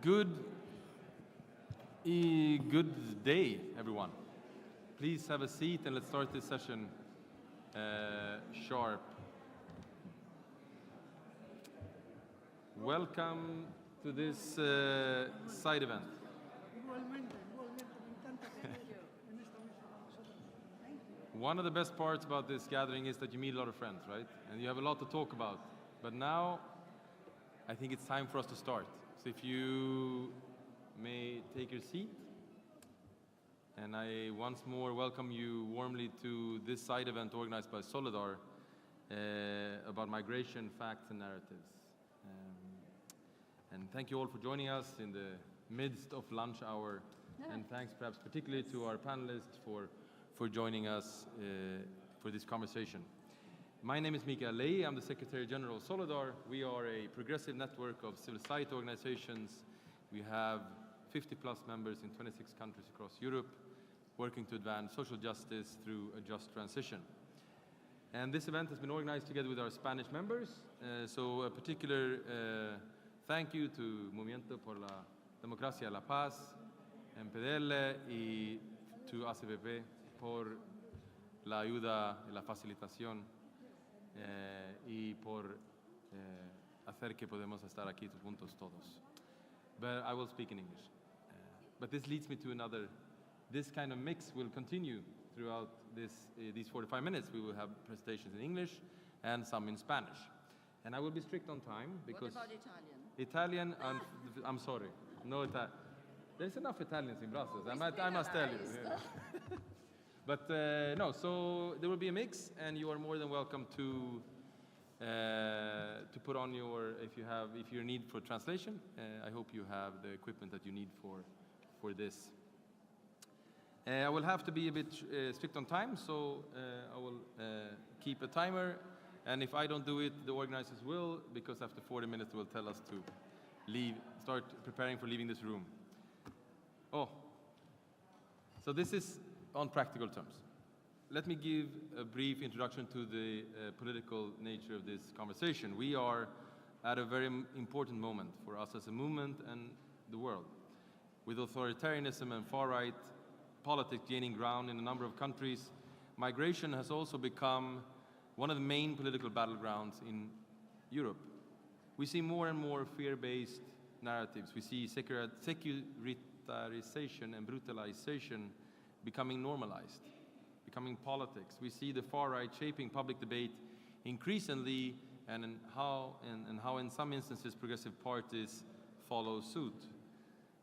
Good day, everyone. Please have a seat and let's start this session sharp. Welcome to this side event. One of the best parts about this gathering is that you meet a lot of friends, right? And you have a lot to talk about. But now, I think it's time for us to start. So if you may take your seat. And I once more welcome you warmly to this side event organized by Solidar about migration, facts, and narratives. And thank you all for joining us in the midst of lunch hour. And thanks perhaps particularly to our panelists for joining us for this conversation. My name is Mikael Ley. I'm the Secretary General of Solidar. We are a progressive network of civil society organizations. We have 50+ members in 26 countries across Europe, working to advance social justice through a just transition. And this event has been organized together with our Spanish members. So a particular thank you to Movimiento por la Democracia y la Paz, MPDL, y to ACPP por la ayuda y la facilitación y por hacer que podemos estar aquí juntos todos. But I will speak in English. But this leads me to another. This kind of mix will continue throughout these 45 minutes. We will have presentations in English and some in Spanish. And I will be strict on time because... What about Italian? Italian, I'm sorry. No Italian. There's enough Italians in Brussels, I must tell you. Yeah. But no, so there will be a mix, and you are more than welcome to put on your, if you need for translation. I hope you have the equipment that you need for this. I will have to be a bit strict on time, so I will keep a timer. And if I don't do it, the organizers will, because after 40 minutes they will tell us to leave, start preparing for leaving this room. Oh, so this is on practical terms. Let me give a brief introduction to the political nature of this conversation. We are at a very important moment for us as a movement and the world. With authoritarianism and far-right politics gaining ground in a number of countries, migration has also become one of the main political battlegrounds in Europe. We see more and more fear-based narratives. We see secularization and brutalization becoming normalized, becoming politics. We see the far-right shaping public debate increasingly, and how in some instances progressive parties follow suit.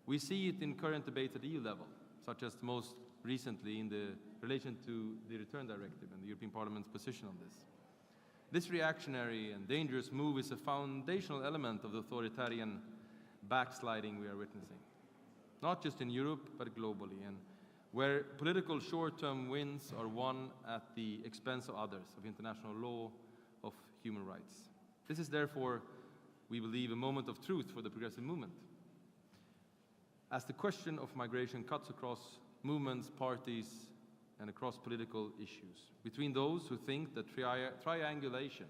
We see it in current debates at EU level, such as most recently in the relation to the Return Directive and the European Parliament's position on this. This reactionary and dangerous move is a foundational element of the authoritarian backsliding we are witnessing, not just in Europe, but globally, and where political short-term wins are won at the expense of others, of international law, of human rights. This is therefore, we believe, a moment of truth for the progressive movement, as the question of migration cuts across movements, parties, and across political issues. Between those who think that triangulation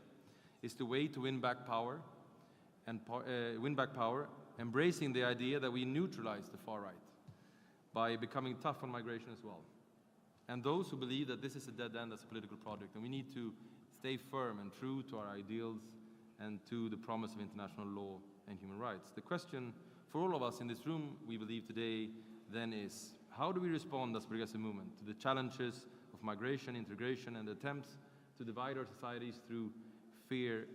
is the way to win back power, embracing the idea that we neutralize the far right by becoming tough on migration as well. And those who believe that this is a dead end as a political project, and we need to stay firm and true to our ideals and to the promise of international law and human rights. The question for all of us in this room, we believe today, then is, how do we respond as a progressive movement to the challenges of migration, integration, and attempts to divide our societies through fear?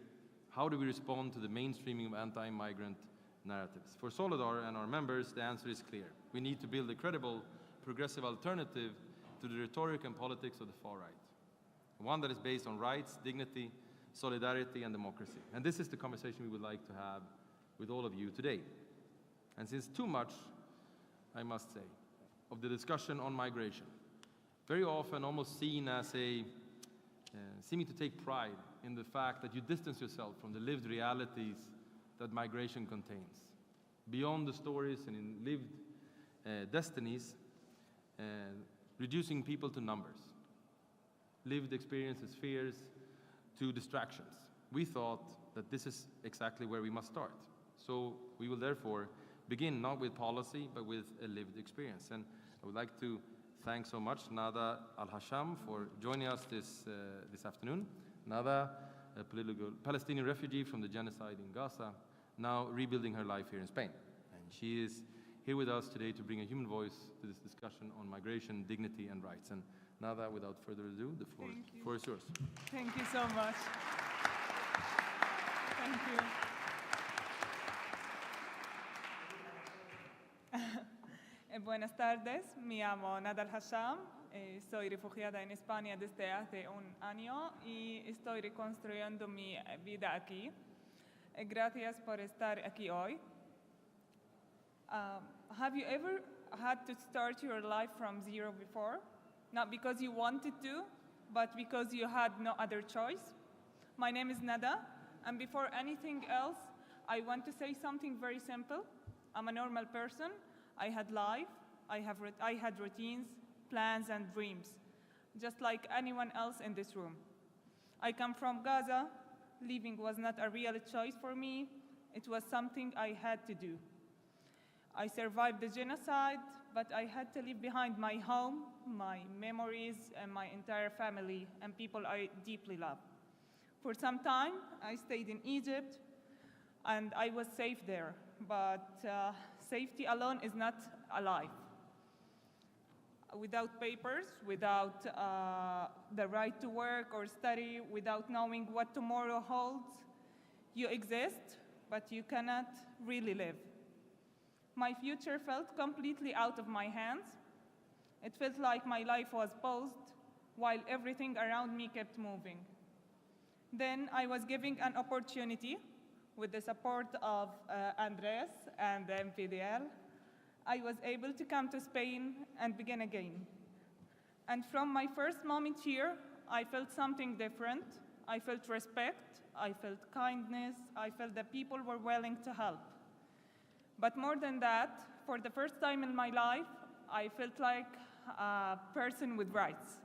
How do we respond to the mainstreaming of anti-migrant narratives? For Solidar and our members, the answer is clear. We need to build a credible, progressive alternative to the rhetoric and politics of the far right. One that is based on rights, dignity, solidarity, and democracy. And this is the conversation we would like to have with all of you today. And since too much, I must say, of the discussion on migration, very often almost seen as seeming to take pride in the fact that you distance yourself from the lived realities that migration contains. Beyond the stories and in lived destinies, reducing people to numbers, lived experiences, fears, to distractions. We thought that this is exactly where we must start. So we will therefore begin not with policy, but with a lived experience. And I would like to thank so much Nada Al-Hasham for joining us this afternoon. Nada, a political Palestinian refugee from the genocide in Gaza, now rebuilding her life here in Spain. And she is here with us today to bring a human voice to this discussion on migration, dignity, and rights. And Nada, without further ado, the floor is yours. Thank you so much. Thank you. Buenas tardes, me llamo Nada Al-Hasham, soy refugiada en España desde hace un año y estoy reconstruyendo mi vida aquí. Gracias por estar aquí hoy. Have you ever had to start your life from zero before? Not because you wanted to, but because you had no other choice? My name is Nada, and before anything else, I want to say something very simple. I'm a normal person. I had life, I had routines, plans, and dreams, just like anyone else in this room. I come from Gaza. Leaving was not a real choice for me. It was something I had to do. I survived the genocide, but I had to leave behind my home, my memories, and my entire family and people I deeply love. For some time, I stayed in Egypt, and I was safe there, but safety alone is not a life. Without papers, without the right to work or study, without knowing what tomorrow holds, you exist, but you cannot really live. My future felt completely out of my hands. It felt like my life was paused while everything around me kept moving. Then I was given an opportunity with the support of Andres and the MPDL. I was able to come to Spain and begin again. And from my first moment here, I felt something different. I felt respect, I felt kindness, I felt that people were willing to help. But more than that, for the first time in my life, I felt like a person with rights.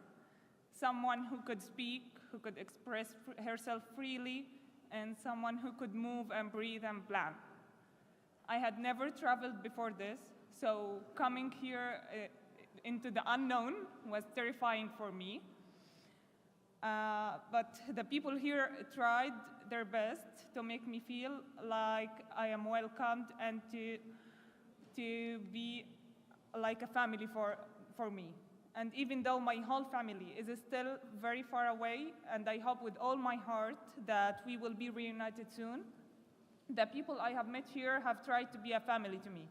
Someone who could speak, who could express herself freely, and someone who could move and breathe and plan. I had never traveled before this, so coming here into the unknown was terrifying for me. But the people here tried their best to make me feel like I am welcomed and to be like a family for me. And even though my whole family is still very far away, and I hope with all my heart that we will be reunited soon, the people I have met here have tried to be a family to me.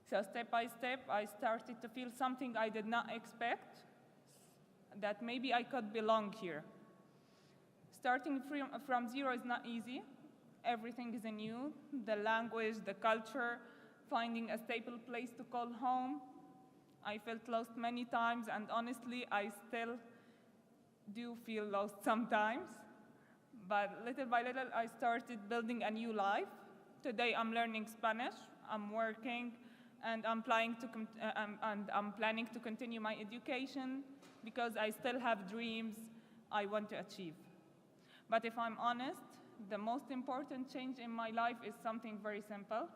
So step by step, I started to feel something I did not expect, that maybe I could belong here. Starting from zero is not easy. Everything is new, the language, the culture, finding a stable place to call home. I felt lost many times, and honestly, I still do feel lost sometimes. But little by little, I started building a new life. Today, I'm learning Spanish, I'm working, and I'm planning to continue my education because I still have dreams I want to achieve. But if I'm honest, the most important change in my life is something very simple,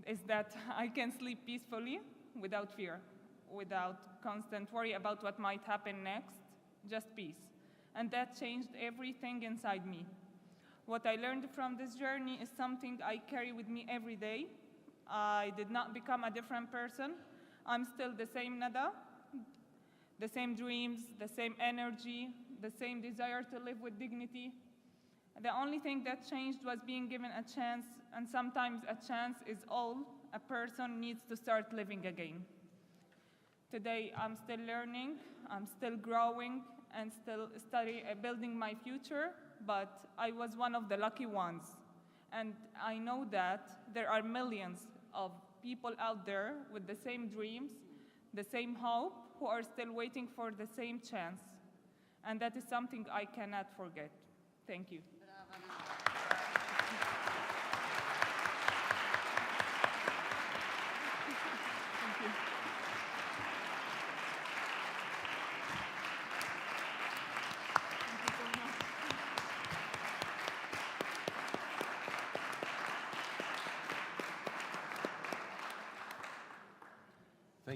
is that I can sleep peacefully without fear, without constant worry about what might happen next, just peace. And that changed everything inside me. What I learned from this journey is something I carry with me every day. I did not become a different person. I'm still the same Nada, the same dreams, the same energy, the same desire to live with dignity. The only thing that changed was being given a chance, and sometimes a chance is all a person needs to start living again. Today, I'm still learning, I'm still growing, and still building my future, but I was one of the lucky ones. And I know that there are millions of people out there with the same dreams, the same hope, who are still waiting for the same chance. And that is something I cannot forget. Thank you.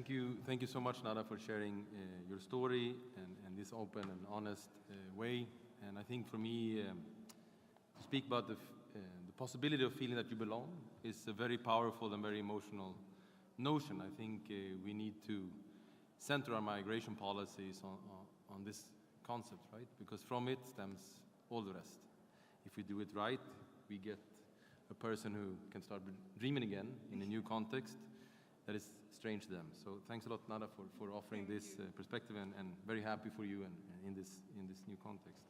Thank you so much, Nada, for sharing your story and this open and honest way. And I think for me, to speak about the possibility of feeling that you belong is a very powerful and very emotional notion. I think we need to center our migration policies on this concept, right? Because from it stems all the rest. If we do it right, we get a person who can start dreaming again in a new context that is strange to them. So thanks a lot, Nada, for offering this perspective, and very happy for you and in this new context.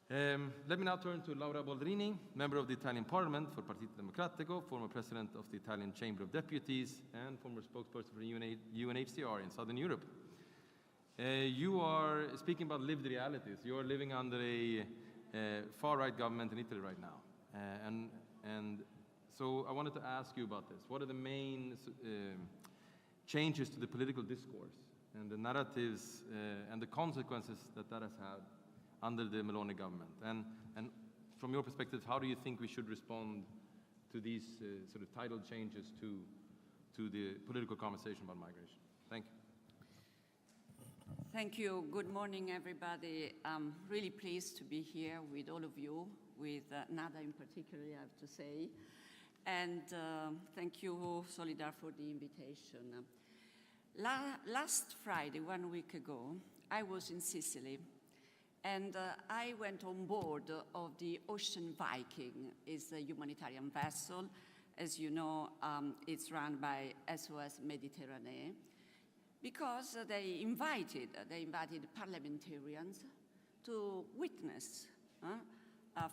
Let me now turn to Laura Boldrini, member of the Italian Parliament for Partito Democratico, former president of the Italian Chamber of Deputies, and former spokesperson for UNHCR in Southern Europe. You are speaking about lived realities. You are living under a far-right government in Italy right now. And so I wanted to ask you about this. What are the main changes to the political discourse and the narratives and the consequences that has had under the Meloni government? And from your perspective, how do you think we should respond to these sort of tidal changes to the political conversation about migration? Thank you. Thank you. Good morning, everybody. I'm really pleased to be here with all of you, with Nada in particular, I have to say. And thank you, Solidar, for the invitation. Last Friday, 1 week ago, I was in Sicily, and I went on board of the Ocean Viking. It's a humanitarian vessel. As you know, it's run by SOS Mediterranee, because they invited parliamentarians to witness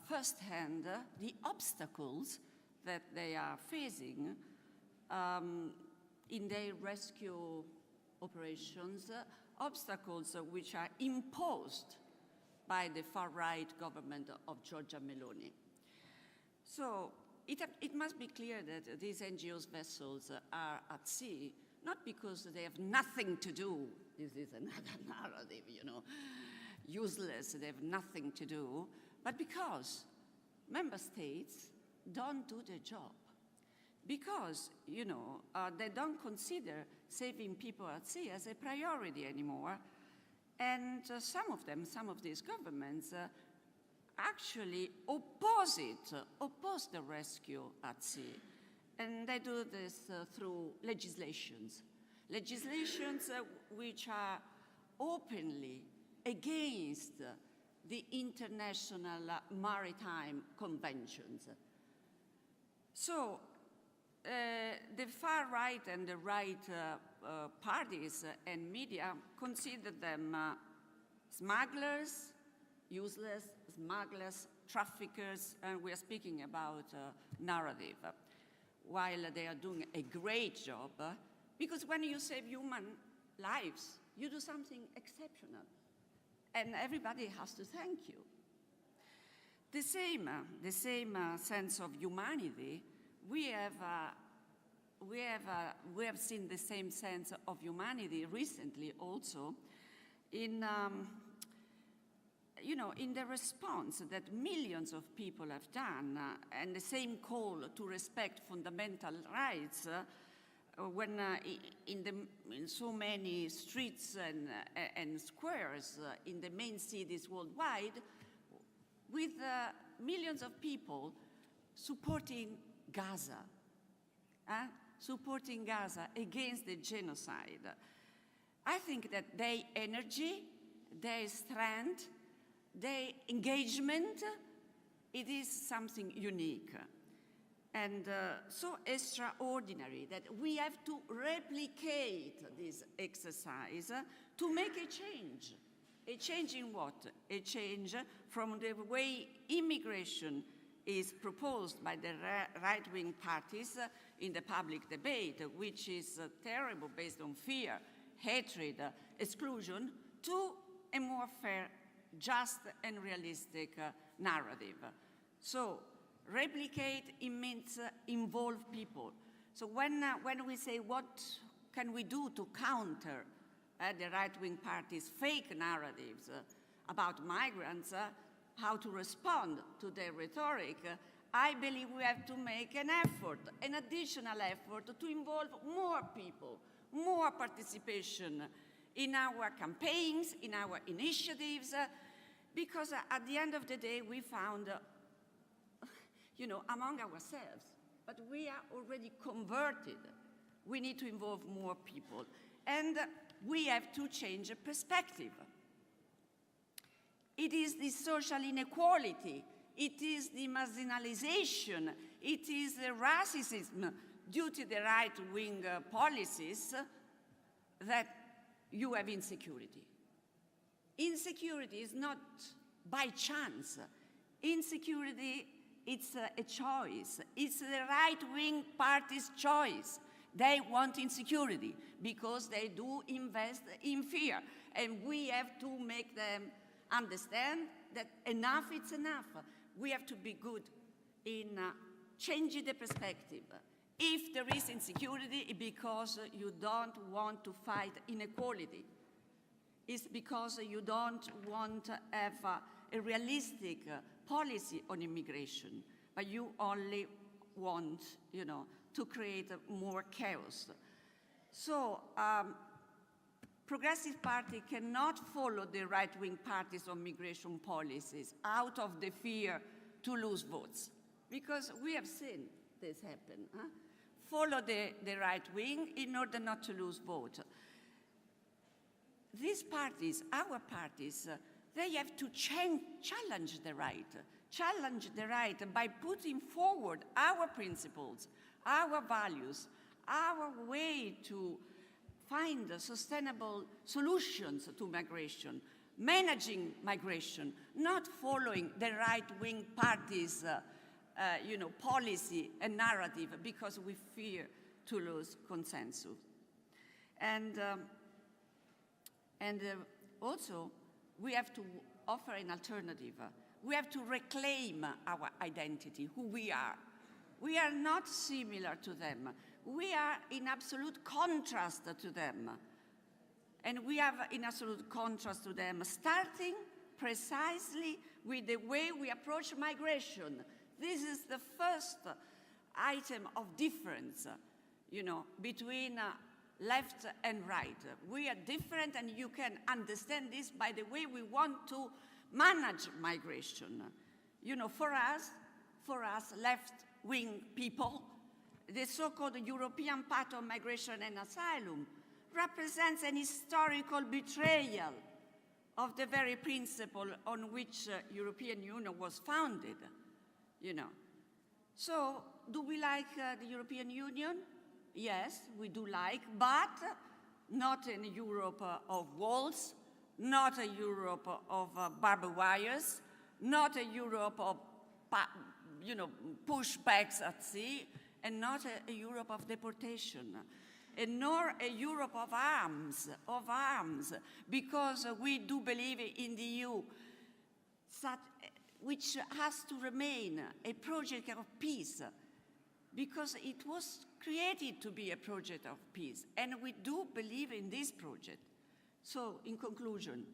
firsthand the obstacles that they are facing in their rescue operations, obstacles which are imposed by the far-right government of Giorgia Meloni. So it must be clear that these NGOs vessels are at sea, not because they have nothing to do. This is another narrative, you know, useless, they have nothing to do, but because member states don't do their job. Because, you know, they don't consider saving people at sea as a priority anymore. And some of these governments actually oppose the rescue at sea. And they do this through legislations which are openly against the international maritime conventions. So the far right and the right parties and media consider them smugglers, useless smugglers, traffickers, and we are speaking about narrative, while they are doing a great job, because when you save human lives, you do something exceptional, and everybody has to thank you. The same sense of humanity, we have seen the same sense of humanity recently also in you know, in the response that millions of people have done, and the same call to respect fundamental rights when in so many streets and squares in the main cities worldwide, with millions of people supporting Gaza, against the genocide. I think that their energy, their strength, their engagement, it is something unique and so extraordinary that we have to replicate this exercise to make a change. A change in what? A change from the way immigration is proposed by the right-wing parties in the public debate, which is terrible, based on fear, hatred, exclusion, to a more fair, just and realistic narrative. So replicate, it means involve people. So when we say what can we do to counter the right-wing parties' fake narratives about migrants, how to respond to their rhetoric, I believe we have to make an effort, an additional effort to involve more people, more participation in our campaigns, in our initiatives, because at the end of the day we found, among ourselves, but we are already converted. We need to involve more people, and we have to change the perspective. It is the social inequality, it is the marginalization, it is the racism due to the right-wing policies that you have insecurity. Insecurity is not by chance. Insecurity, it's a choice. It's the right-wing party's choice. They want insecurity because they do invest in fear. And we have to make them understand that enough is enough. We have to be good in changing the perspective. If there is insecurity, it's because you don't want to fight inequality. It's because you don't want to have a realistic policy on immigration, but you only want, to create more chaos. So, Progressive Party cannot follow the right-wing parties on migration policies out of the fear to lose votes, because we have seen this happen. Follow the right wing in order not to lose votes. These parties, our parties, they have to challenge the right by putting forward our principles, our values, our way to find sustainable solutions to migration, managing migration, not following the right-wing parties' policy and narrative because we fear to lose consensus. And also, we have to offer an alternative. We have to reclaim our identity, who we are. We are not similar to them. We are in absolute contrast to them. And we are in absolute contrast to them, starting precisely with the way we approach migration. This is the first item of difference, between left and right. We are different, and you can understand this by the way we want to manage migration. For us left-wing people, the so-called European Pact on Migration and Asylum represents an historical betrayal of the very principle on which European Union was founded. So, do we like the European Union? Yes, we do like, but not in Europe of walls, not a Europe of barbed wires, not a Europe of, pushbacks at sea, and not a Europe of deportation, and nor a Europe of arms, because we do believe in the EU, which has to remain a project of peace, because it was created to be a project of peace, and we do believe in this project. So, in conclusion,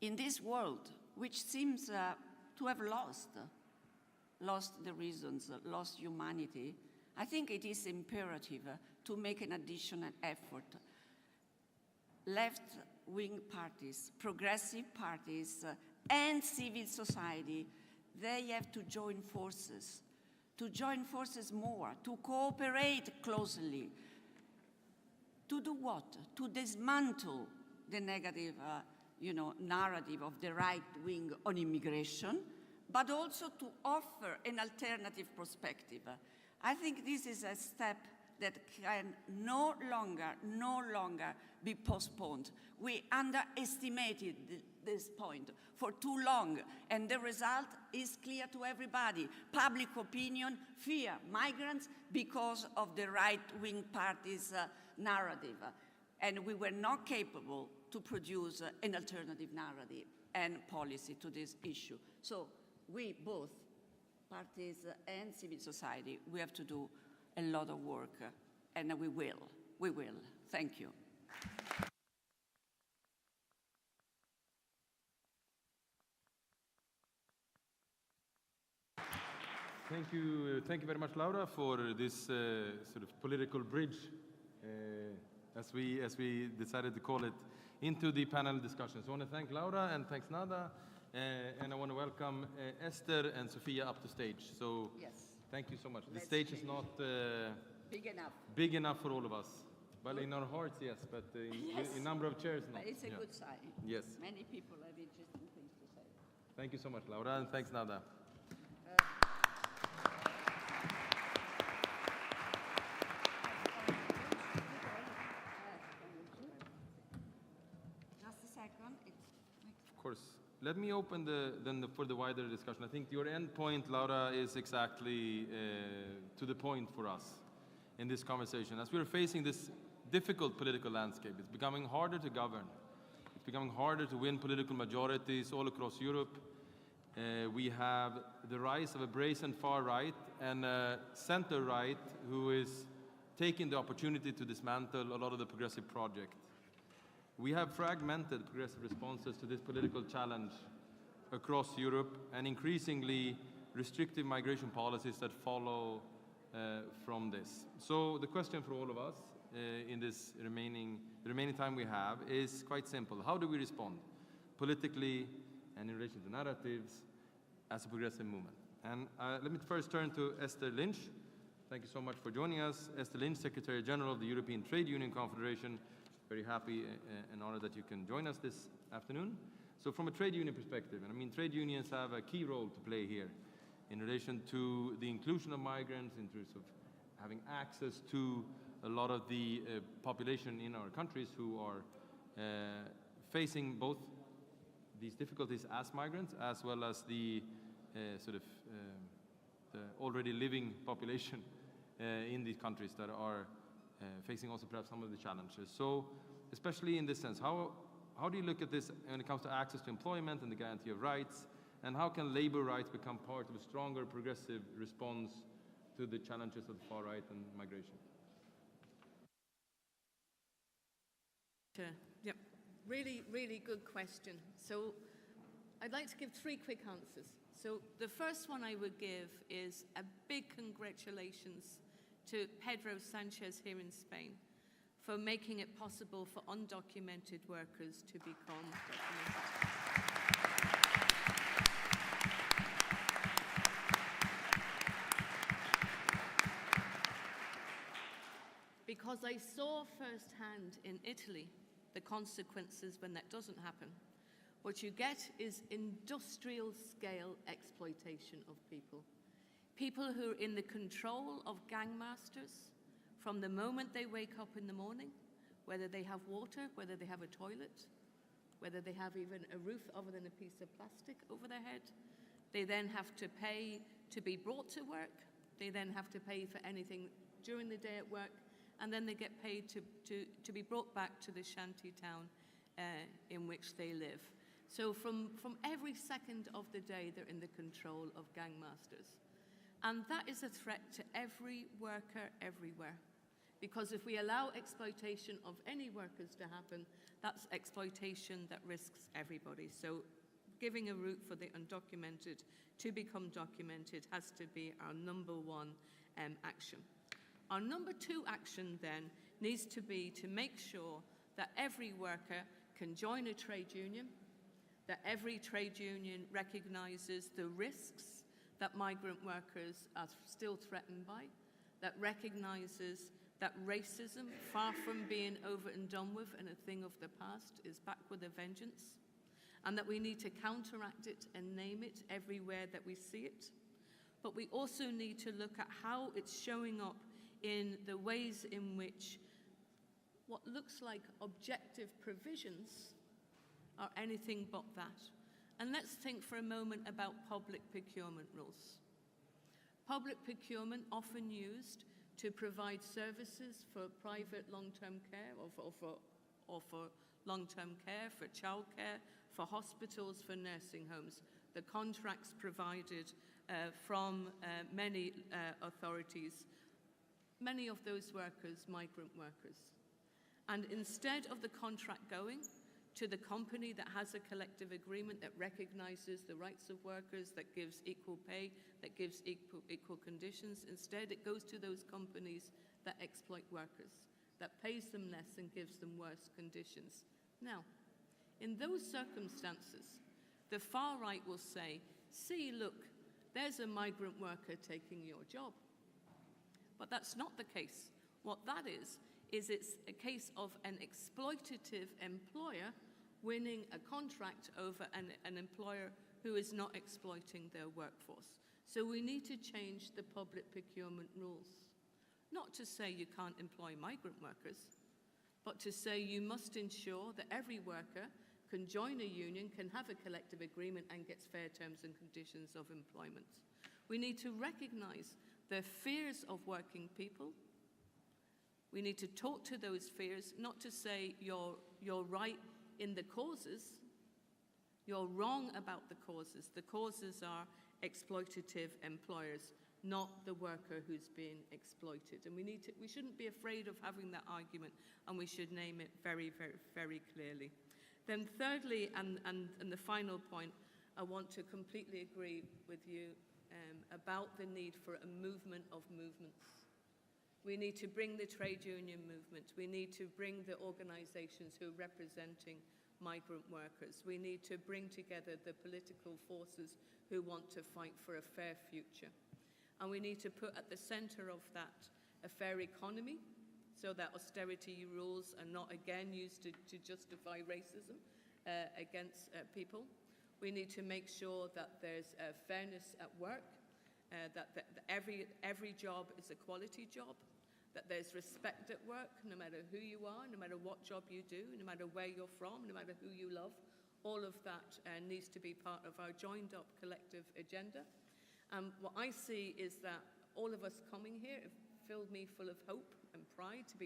in this world, which seems to have lost the reasons, lost humanity, I think it is imperative to make an additional effort. Left-wing parties, progressive parties, and civil society, they have to join forces more, to cooperate closely. To do what? To dismantle the negative, narrative of the right wing on immigration, but also to offer an alternative perspective. I think this is a step that can no longer be postponed. We underestimated this point for too long, and the result is clear to everybody. Public opinion fear migrants because of the right-wing party's narrative, and we were not capable to produce an alternative narrative and policy to this issue. So we, both parties and civil society, we have to do a lot of work, and we will. Thank you. Thank you very much, Laura, for this sort of political bridge, as we decided to call it, into the panel discussion. So I want to thank Laura and thanks Nada, and I want to welcome Esther and Sofia up to stage. So Yes. thank you so much. The Let's stage is finish. not Big enough. for all of us. Well, in our hearts, yes, but Yes. in number of chairs, no. But it's a Yeah. good sign. Yes. Many people have interesting things to say. Thank you so much, Laura, and thanks, Nada. Just a second. Of course. Let me open for the wider discussion. I think your end point, Laura, is exactly to the point for us in this conversation. As we're facing this difficult political landscape, it's becoming harder to govern. It's becoming harder to win political majorities all across Europe. We have the rise of a brazen far right and a center right who is taking the opportunity to dismantle a lot of the progressive project. We have fragmented progressive responses to this political challenge across Europe and increasingly restrictive migration policies that follow from this. So the question for all of us in this remaining time we have is quite simple. How do we respond politically and in relation to narratives as a progressive movement? And let me first turn to Esther Lynch. Thank you so much for joining us. Esther Lynch, Secretary General of the European Trade Union Confederation. Very happy and honored that you can join us this afternoon. So from a trade union perspective, and I mean trade unions have a key role to play here in relation to the inclusion of migrants, in terms of having access to a lot of the population in our countries who are facing both these difficulties as migrants as well as the the already living population in these countries that are facing also perhaps some of the challenges. So especially in this sense, how do you look at this when it comes to access to employment and the guarantee of rights? And how can labor rights become part of a stronger progressive response to the challenges of the far right and migration? Sure. Yep. Really, really good question. So I'd like to give 3 quick answers. So the first one I would give is a big congratulations to Pedro Sanchez here in Spain for making it possible for undocumented workers to become documented. Because I saw firsthand in Italy the consequences when that doesn't happen. What you get is industrial scale exploitation of people. People who are in the control of gangmasters from the moment they wake up in the morning, whether they have water, whether they have a toilet, whether they have even a roof other than a piece of plastic over their head. They then have to pay to be brought to work. They then have to pay for anything during the day at work. And then they get paid to be brought back to the shanty town in which they live. So from every second of the day, they're in the control of gangmasters. And that is a threat to every worker everywhere. Because if we allow exploitation of any workers to happen, that's exploitation that risks everybody. So giving a route for the undocumented to become documented has to be our number 1 action. Our number 2 action then needs to be to make sure that every worker can join a trade union, that every trade union recognizes the risks that migrant workers are still threatened by, that recognizes that racism, far from being over and done with and a thing of the past, is back with a vengeance, and that we need to counteract it and name it everywhere that we see it. But we also need to look at how it's showing up in the ways in which what looks like objective provisions are anything but that. And let's think for a moment about public procurement rules. Public procurement often used to provide services for private long-term care or for long-term care, for childcare, for hospitals, for nursing homes. The contracts provided from many authorities, many of those workers, migrant workers. And instead of the contract going to the company that has a collective agreement that recognizes the rights of workers, that gives equal pay, that gives equal conditions. Instead, it goes to those companies that exploit workers, that pays them less and gives them worse conditions. Now, in those circumstances, the far right will say, see, look, there's a migrant worker taking your job. But that's not the case. What that is it's a case of an exploitative employer winning a contract over an employer who is not exploiting their workforce. So we need to change the public procurement rules. Not to say you can't employ migrant workers, but to say you must ensure that every worker can join a union, can have a collective agreement, and gets fair terms and conditions of employment. We need to recognize the fears of working people. We need to talk to those fears, not to say you're right in the causes, you're wrong about the causes. The causes are exploitative employers, not the worker who's being exploited. And we shouldn't be afraid of having that argument, and we should name it very, very, very clearly. Then thirdly, and the final point, I want to completely agree with you about the need for a movement of movements. We need to bring the trade union movement. We need to bring the organizations who are representing migrant workers. We need to bring together the political forces who want to fight for a fair future. And we need to put at the center of that a fair economy, so that austerity rules are not again used to justify racism against people. We need to make sure that there's fairness at work, that every job is a quality job, that there's respect at work, no matter who you are, no matter what job you do, no matter where you're from, no matter who you love. All of that needs to be part of our joined up collective agenda. What I see is that all of us coming here have filled me full of hope and pride to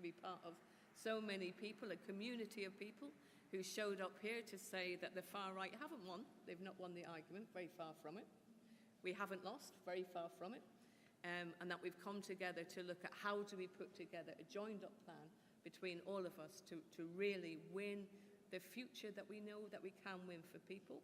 be part of so many people, a community of people who showed up here to say that the far right haven't won. They've not won the argument, very far from it. We haven't lost, very far from it. And that we've come together to look at how do we put together a joined up plan between all of us to really win the future that we know that we can win for people,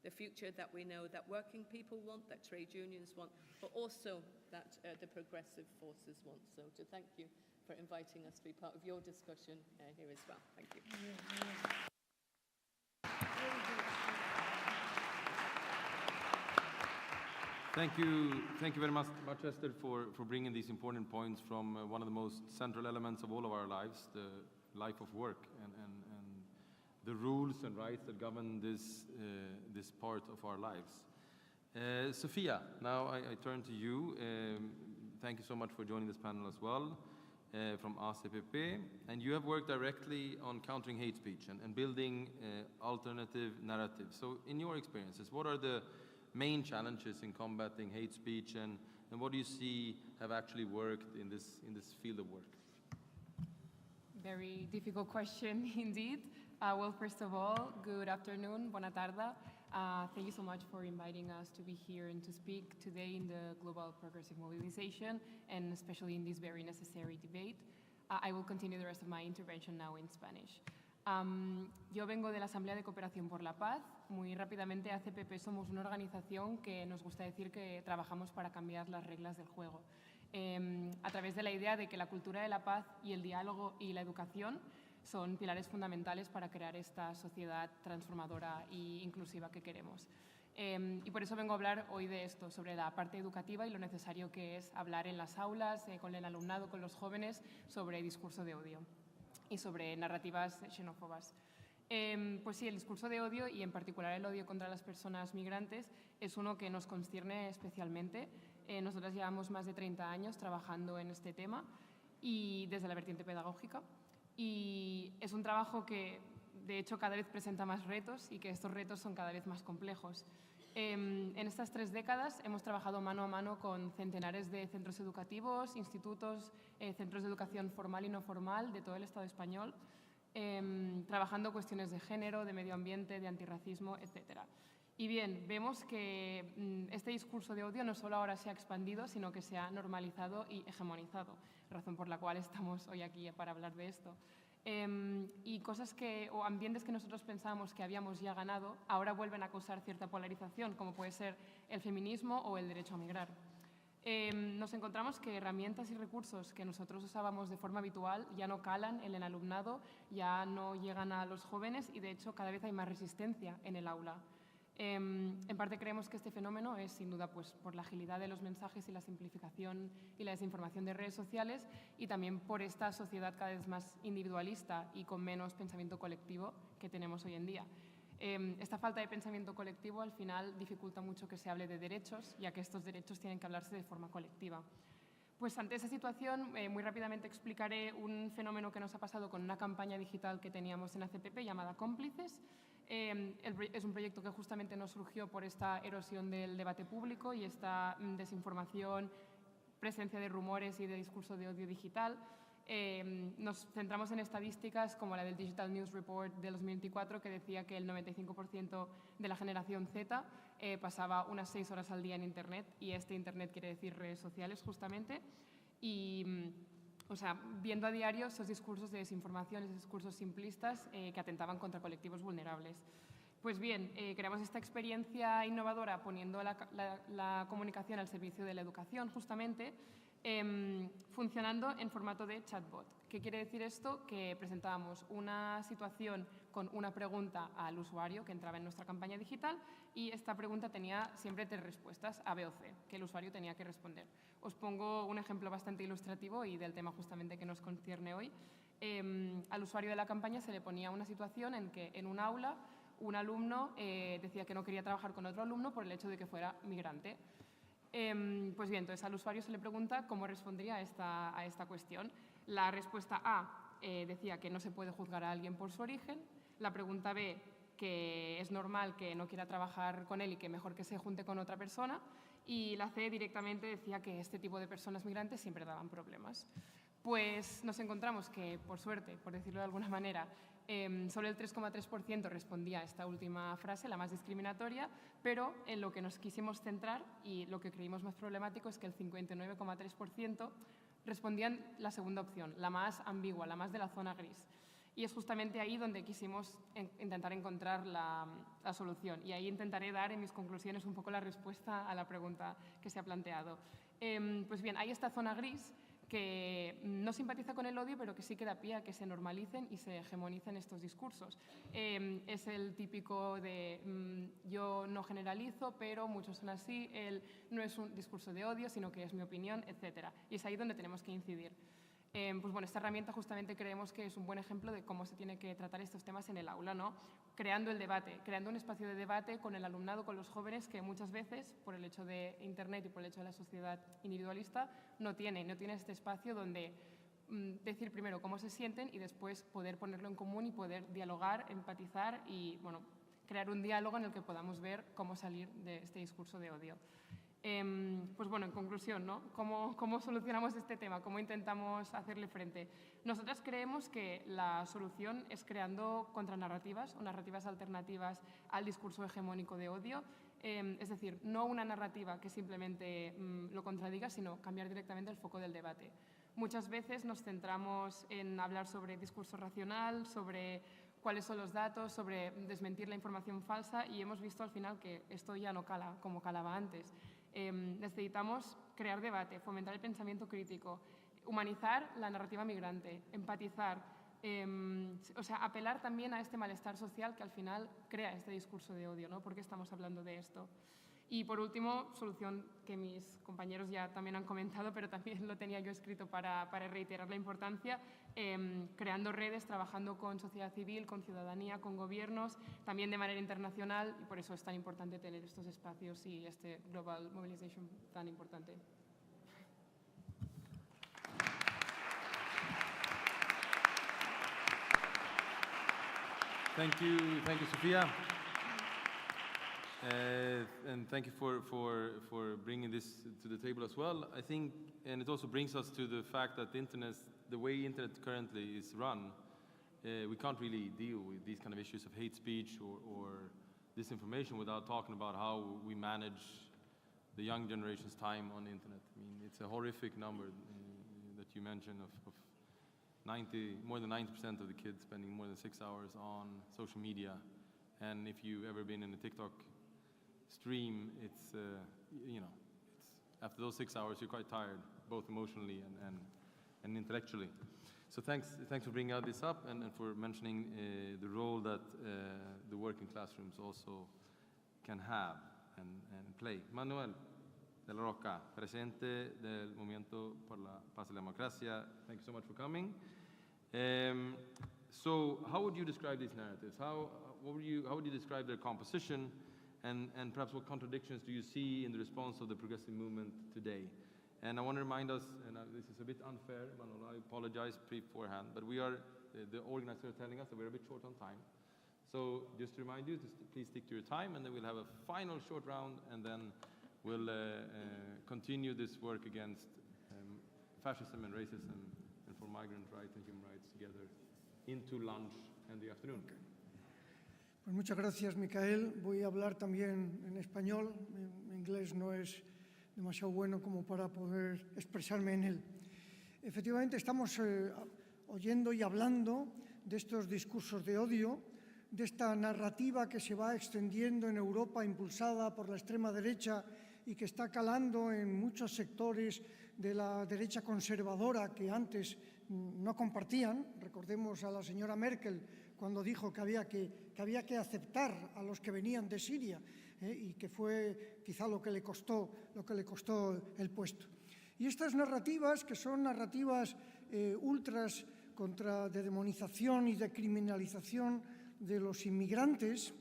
the future that we know that working people want, that trade unions want, but also that the progressive forces want. So to thank you for inviting us to be part of your discussion here as well. Thank you. Thank you very much, Esther, for bringing these important points from one of the most central elements of all of our lives, the life of work, and the rules and rights that govern this part of our lives. Sophia, now I turn to you. Thank you so much for joining this panel as well, from ACPP. And you have worked directly on countering hate speech and building alternative narratives. So in your experiences, what are the main challenges in combating hate speech, and what do you see have actually worked in this field of work? Very difficult question indeed. Well, first of all, good afternoon, buona tarda. Thank you so much for inviting us to be here and to speak today in the Global Progressive Mobilization, and especially in this very necessary debate. I will continue the rest of my intervention now in Spanish. Yo vengo de la Asamblea de Cooperación por la Paz. Muy rápidamente, ACPP somos una organización que nos gusta decir que trabajamos para cambiar las reglas del juego, a través de la idea de que la cultura de la paz y el diálogo y la educación son pilares fundamentales para crear esta sociedad transformadora e inclusiva que queremos. Y por eso vengo a hablar hoy de esto, sobre la parte educativa y lo necesario que es hablar en las aulas, con el alumnado, con los jóvenes, sobre discurso de odio y sobre narrativas xenófobas. Pues sí, el discurso de odio, y en particular el odio contra las personas migrantes, es uno que nos concierne especialmente. Nosotras llevamos más de 30 años trabajando en este tema, y desde la vertiente pedagógica. Y es un trabajo que, de hecho, cada vez presenta más retos, y que estos retos son cada vez más complejos. En estas 3 décadas hemos trabajado mano a mano con centenares de centros educativos, institutos, centros de educación formal y no formal de todo el Estado español, trabajando cuestiones de género, de medio ambiente, de antirracismo, etc. Y bien, vemos que este discurso de odio no solo ahora se ha expandido, sino que se ha normalizado y hegemonizado, razón por la cual estamos hoy aquí para hablar de esto. Y cosas o ambientes que nosotros pensábamos que habíamos ya ganado, ahora vuelven a causar cierta polarización, como puede ser el feminismo o el derecho a migrar. Nos encontramos que herramientas y recursos que nosotros usábamos de forma habitual ya no calan en el alumnado, ya no llegan a los jóvenes y, de hecho, cada vez hay más resistencia en el aula. En parte creemos que este fenómeno es, sin duda, pues, por la agilidad de los mensajes y la simplificación y la desinformación de redes sociales, y también por esta sociedad cada vez más individualista y con menos pensamiento colectivo que tenemos hoy en día. Esta falta de pensamiento colectivo al final dificulta mucho que se hable de derechos, ya que estos derechos tienen que hablarse de forma colectiva. Pues ante esa situación, muy rápidamente explicaré un fenómeno que nos ha pasado con una campaña digital que teníamos en ACPP llamada Cómplices. Es un proyecto que justamente nos surgió por esta erosión del debate público y esta desinformación, presencia de rumores y de discurso de odio digital. Nos centramos en estadísticas como la del Digital News Report del 2024, que decía que el 95% de la generación Z pasaba unas 6 horas al día en Internet, y este Internet quiere decir redes sociales justamente. Y o sea, viendo a diario esos discursos de desinformación, esos discursos simplistas que atentaban contra colectivos vulnerables. Pues bien, creamos esta experiencia innovadora poniendo la comunicación al servicio de la educación, justamente, funcionando en formato de chatbot. ¿Qué quiere decir esto? Que presentábamos una situación con una pregunta al usuario que entraba en nuestra campaña digital, y esta pregunta tenía siempre 3 respuestas, A, B o C, que el usuario tenía que responder. Os pongo un ejemplo bastante ilustrativo y del tema justamente que nos concierne hoy. Al usuario de la campaña se le ponía una situación en que en un aula un alumno decía que no quería trabajar con otro alumno por el hecho de que fuera migrante. Pues bien, entonces al usuario se le pregunta cómo respondería a esta cuestión. La respuesta A decía que no se puede juzgar a alguien por su origen. La pregunta B, que es normal que no quiera trabajar con él y que mejor que se junte con otra persona. Y la C directamente decía que este tipo de personas migrantes siempre daban problemas. Pues nos encontramos que, por suerte, por decirlo de alguna manera, solo el 3,3% respondía a esta última frase, la más discriminatoria, pero en lo que nos quisimos centrar y lo que creímos más problemático es que el 59,3% respondían la segunda opción, la más ambigua, la más de la zona gris. Y es justamente ahí donde quisimos intentar encontrar la solución. Y ahí intentaré dar en mis conclusiones un poco la respuesta a la pregunta que se ha planteado. Pues bien, hay esta zona gris que no simpatiza con el odio, pero que sí que da pie a que se normalicen y se hegemonicen estos discursos. Es el típico de yo no generalizo, pero muchos son así, no es un discurso de odio, sino que es mi opinión, etc. Y es ahí donde tenemos que incidir. Pues bueno, esta herramienta justamente creemos que es un buen ejemplo de cómo se tiene que tratar estos temas en el aula, ¿no? Creando el debate, creando un espacio de debate con el alumnado, con los jóvenes, que muchas veces, por el hecho de Internet y por el hecho de la sociedad individualista, no tiene este espacio donde decir primero cómo se sienten y después poder ponerlo en común y poder dialogar, empatizar y, bueno, crear un diálogo en el que podamos ver cómo salir de este discurso de odio. Pues bueno, en conclusión, ¿no? ¿Cómo solucionamos este tema? ¿Cómo intentamos hacerle frente? Nosotras creemos que la solución es creando contranarrativas o narrativas alternativas al discurso hegemónico de odio. Es decir, no una narrativa que simplemente lo contradiga, sino cambiar directamente el foco del debate. Muchas veces nos centramos en hablar sobre discurso racional, sobre cuáles son los datos, sobre desmentir la información falsa, y hemos visto al final que esto ya no cala como calaba antes. Necesitamos crear debate, fomentar el pensamiento crítico, humanizar la narrativa migrante, empatizar, o sea, apelar también a este malestar social que al final crea este discurso de odio, ¿no? ¿Por qué estamos hablando de esto? Y por último, solución que mis compañeros ya también han comentado, pero también lo tenía yo escrito para reiterar la importancia, creando redes, trabajando con sociedad civil, con ciudadanía, con gobiernos, también de manera internacional, y por eso es tan importante tener estos espacios y este Global Mobilization tan importante. Thank you, Sofia. And thank you for bringing this to the table as well. I think, and it also brings us to the fact that the way internet currently is run, we can't really deal with these kind of issues of hate speech or disinformation without talking about how we manage the young generation's time on the internet. I mean, it's a horrific number that you mentioned of more than 90% of the kids spending more than 6 hours on social media. And if you've ever been in a TikTok stream, it's, after those 6 hours, you're quite tired, both emotionally and intellectually. So thanks for bringing out this up and for mentioning the role that the working classrooms also can have and play. Manuel de la Roca, presidente del Movimiento por la Paz y la Democracia, thank you so much for coming. So how would you describe these narratives? How would you describe their composition? And perhaps what contradictions do you see in the response of the progressive movement today? And I want to remind us, and this is a bit unfair, Manuel, I apologize beforehand, but we are, the organizers are telling us that we're a bit short on time. So just to remind you to please stick to your time, and then we'll have a final short round, and then we'll continue this work against fascism and racism and for migrant rights and human rights together into lunch and the afternoon. Pues muchas gracias, Micael. Voy a hablar también en español. Mi inglés no es demasiado bueno como para poder expresarme en él. Efectivamente, estamos oyendo y hablando de estos discursos de odio, de esta narrativa que se va extendiendo en Europa, impulsada por la extrema derecha y que está calando en muchos sectores de la derecha conservadora que antes no compartían. Recordemos a la señora Merkel cuando dijo que había que aceptar a los que venían de Siria y que fue quizá lo que le costó el puesto. Y estas narrativas, que son narrativas ultras de demonización y de criminalización de los inmigrantes,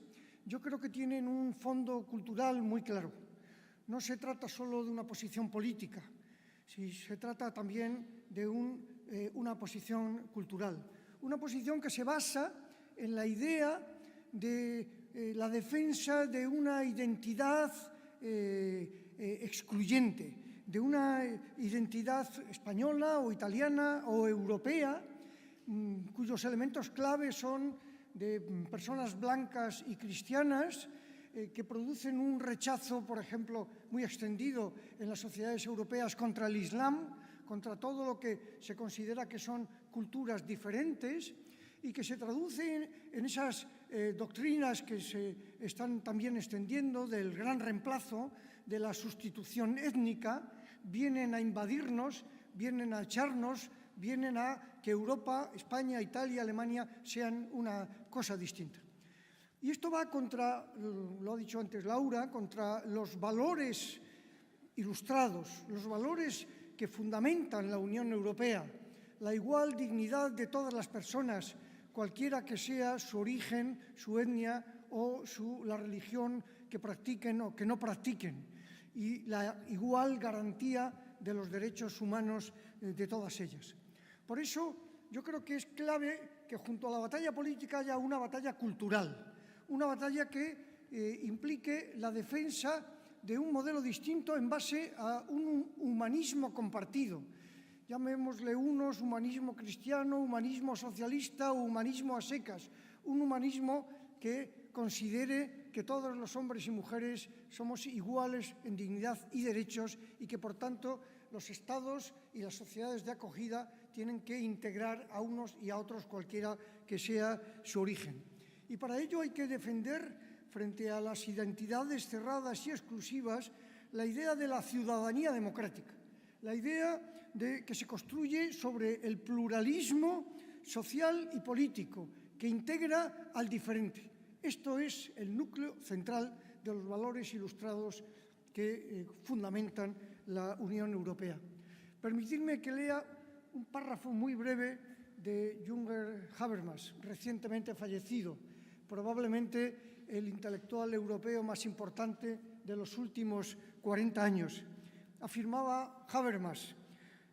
yo creo que tienen un fondo cultural muy claro. No se trata solo de una posición política, se trata también de una posición cultural. Una posición que se basa en la idea de la defensa de una identidad excluyente, de una identidad española o italiana o europea, cuyos elementos clave son de personas blancas y cristianas, que producen un rechazo, por ejemplo, muy extendido en las sociedades europeas contra el Islam, contra todo lo que se considera que son culturas diferentes y que se traducen en esas doctrinas que se están también extendiendo del gran reemplazo, de la sustitución étnica. Vienen a invadirnos, vienen a echarnos, vienen a que Europa, España, Italia, Alemania sean una cosa distinta. Y esto va contra, lo ha dicho antes Laura, contra los valores ilustrados, los valores que fundamentan la Unión Europea, la igual dignidad de todas las personas, cualquiera que sea su origen, su etnia o la religión que practiquen o que no practiquen, y la igual garantía de los derechos humanos de todas ellas. Por eso yo creo que es clave que junto a la batalla política haya una batalla cultural, una batalla que implique la defensa de un modelo distinto en base a un humanismo compartido. Llamémosle unos humanismo cristiano, humanismo socialista o humanismo a secas, un humanismo que considere que todos los hombres y mujeres somos iguales en dignidad y derechos y que, por tanto, los estados y las sociedades de acogida tienen que integrar a unos y a otros cualquiera que sea su origen. Y para ello hay que defender, frente a las identidades cerradas y exclusivas, la idea de la ciudadanía democrática, la idea de que se construye sobre el pluralismo social y político, que integra al diferente. Esto es el núcleo central de los valores ilustrados que fundamentan la Unión Europea. Permitidme que lea un párrafo muy breve de Jürgen Habermas, recientemente fallecido, probablemente el intelectual europeo más importante de los últimos 40 años. Afirmaba Habermas: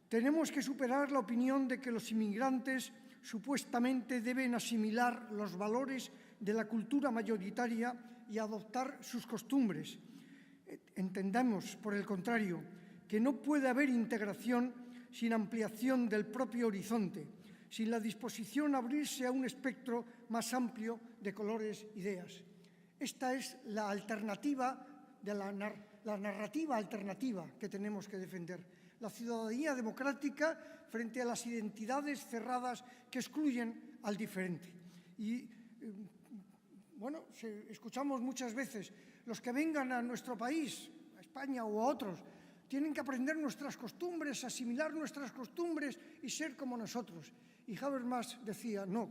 tenemos que superar la opinión de que los inmigrantes supuestamente deben asimilar los valores de la cultura mayoritaria y adoptar sus costumbres. Entendamos, por el contrario, que no puede haber integración sin ampliación del propio horizonte, sin la disposición a abrirse a un espectro más amplio de colores e ideas. Esta es la alternativa, la narrativa alternativa que tenemos que defender. la ciudadanía democrática frente a las identidades cerradas que excluyen al diferente. Y, bueno, escuchamos muchas veces, los que vengan a nuestro país, a España o a otros, tienen que aprender nuestras costumbres, asimilar nuestras costumbres y ser como nosotros. Y Habermas decía, no,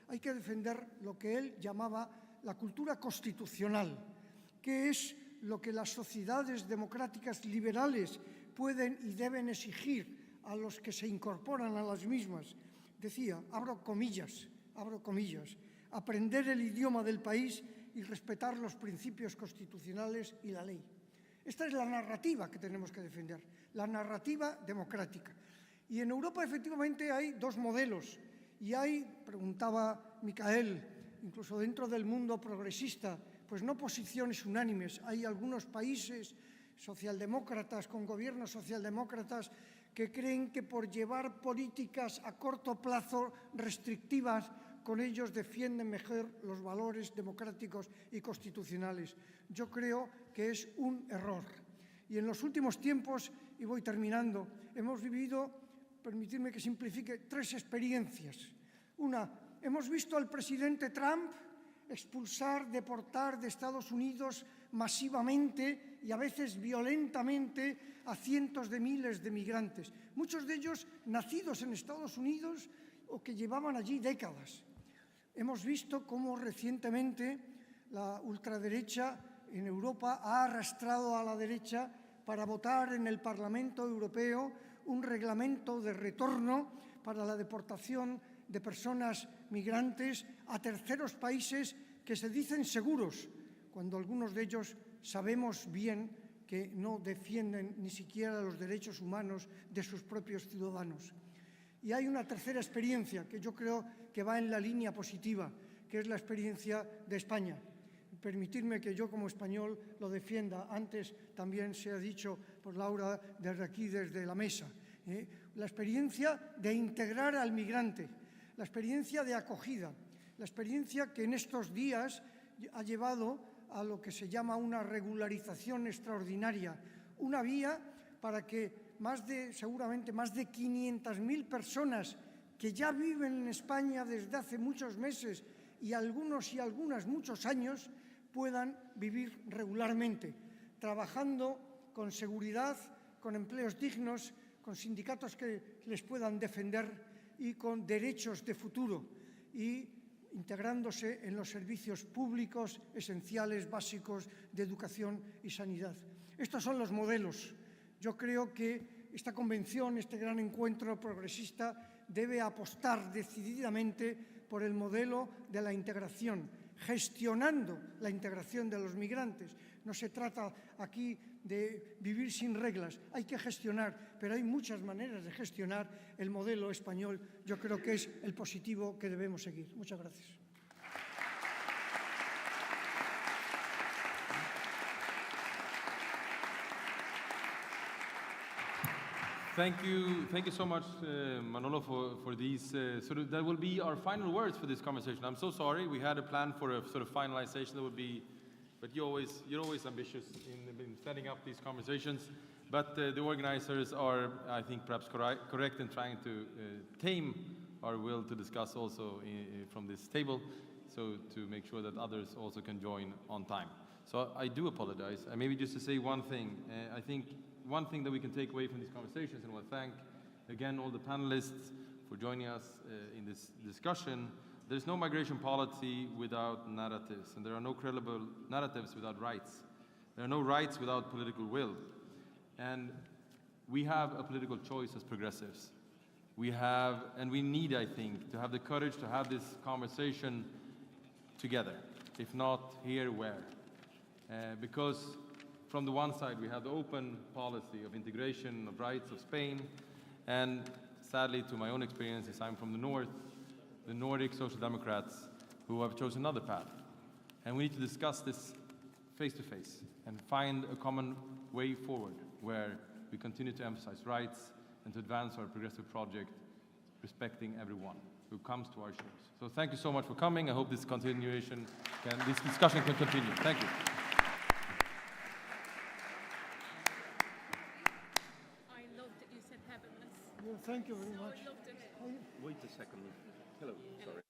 hay que defender lo que él llamaba la cultura constitucional, que es lo que las sociedades democráticas liberales pueden y deben exigir a los que se incorporan a las mismas. Decía, abro comillas, aprender el idioma del país y respetar los principios constitucionales y la ley. Esta es la narrativa que tenemos que defender, la narrativa democrática. Y en Europa efectivamente hay dos modelos. Y hay, preguntaba Micael, incluso dentro del mundo progresista, pues no posiciones unánimes. Hay algunos países socialdemócratas, con gobiernos socialdemócratas, que creen que por llevar políticas a corto plazo restrictivas, con ellos defienden mejor los valores democráticos y constitucionales. Yo creo que es un error. Y en los últimos tiempos, y voy terminando, hemos vivido, permitidme que simplifique, tres experiencias. Una, hemos visto al presidente Trump expulsar, deportar de Estados Unidos masivamente y a veces violentamente a cientos de miles de migrantes, muchos de ellos nacidos en Estados Unidos o que llevaban allí décadas. Hemos visto cómo recientemente la ultraderecha en Europa ha arrastrado a la derecha para votar en el Parlamento Europeo un reglamento de retorno para la deportación de personas migrantes a terceros países que se dicen seguros, cuando algunos de ellos sabemos bien que no defienden ni siquiera los derechos humanos de sus propios ciudadanos. Y hay una tercera experiencia que yo creo que va en la línea positiva, que es la experiencia de España. Permitidme que yo como español lo defienda. Antes también se ha dicho por Laura desde aquí, desde la mesa. La experiencia de integrar al migrante, la experiencia de acogida, la experiencia que en estos días ha llevado a lo que se llama una regularización extraordinaria, una vía para que seguramente más de 500.000 personas que ya viven en España desde hace muchos meses y algunos y algunas muchos años puedan vivir regularmente, trabajando con seguridad, con empleos dignos, con sindicatos que les puedan defender y con derechos de futuro y integrándose en los servicios públicos esenciales, básicos de educación y sanidad. Estos son los modelos. Yo creo que esta convención, este gran encuentro progresista, debe apostar decididamente por el modelo de la integración, gestionando la integración de los migrantes. No se trata aquí de vivir sin reglas, hay que gestionar, pero hay muchas maneras de gestionar. El modelo español yo creo que es el positivo que debemos seguir. Muchas gracias. Thank you so much, Manolo, for these. That will be our final words for this conversation. I'm so sorry. We had a plan for a sort of finalization that would be, but you're always ambitious in setting up these conversations. But the organizers are, I think, perhaps correct in trying to tame our will to discuss also from this table, so to make sure that others also can join on time. So I do apologize. Maybe just to say one thing, I think one thing that we can take away from these conversations, and I want to thank again all the panelists for joining us in this discussion. There's no migration policy without narratives, and there are no credible narratives without rights. There are no rights without political will. And we have a political choice as progressives. We have, and we need, I think, to have the courage to have this conversation together. If not here, where? Because from the one side, we have the open policy of integration of rights of Spain, and sadly, to my own experiences, I'm from the north, the Nordic Social Democrats, who have chosen another path. And we need to discuss this face to face and find a common way forward where we continue to emphasize rights and to advance our progressive project, respecting everyone who comes to our shores. So thank you so much for coming. I hope this discussion can continue. Thank you. I love that you Thank you very much. Wait a second. Hello, sorry.